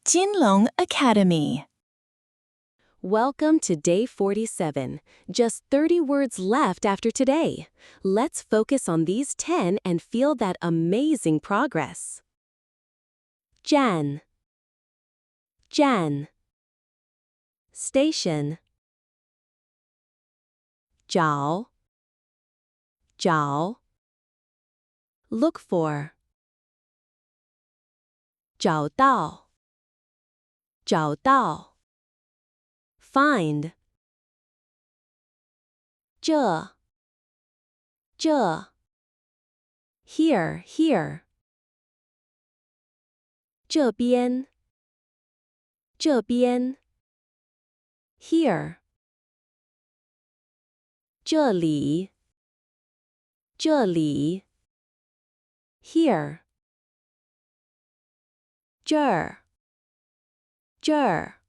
Jinlong Academy. Welcome to day 47. Just 30 words left after today. Let's focus on these 10 and feel that amazing progress. Zhàn, zhàn. Station. Zhǎo, zhǎo. Look for. 找到，找到。Find. 这，这。Here, here. 这边，这边。Here. 这里，这里。Here. 这儿，这儿。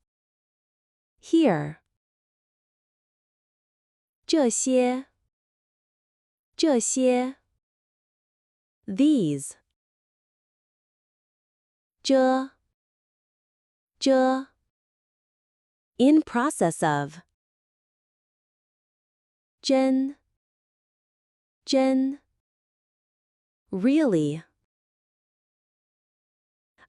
Here. 这些，这些。These. 这，这。In process of. 真，真。Really.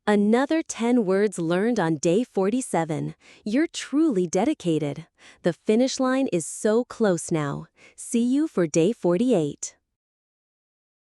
Another 10 words learned on day 47. You're truly dedicated. The finish line is so close now. See you for day 48.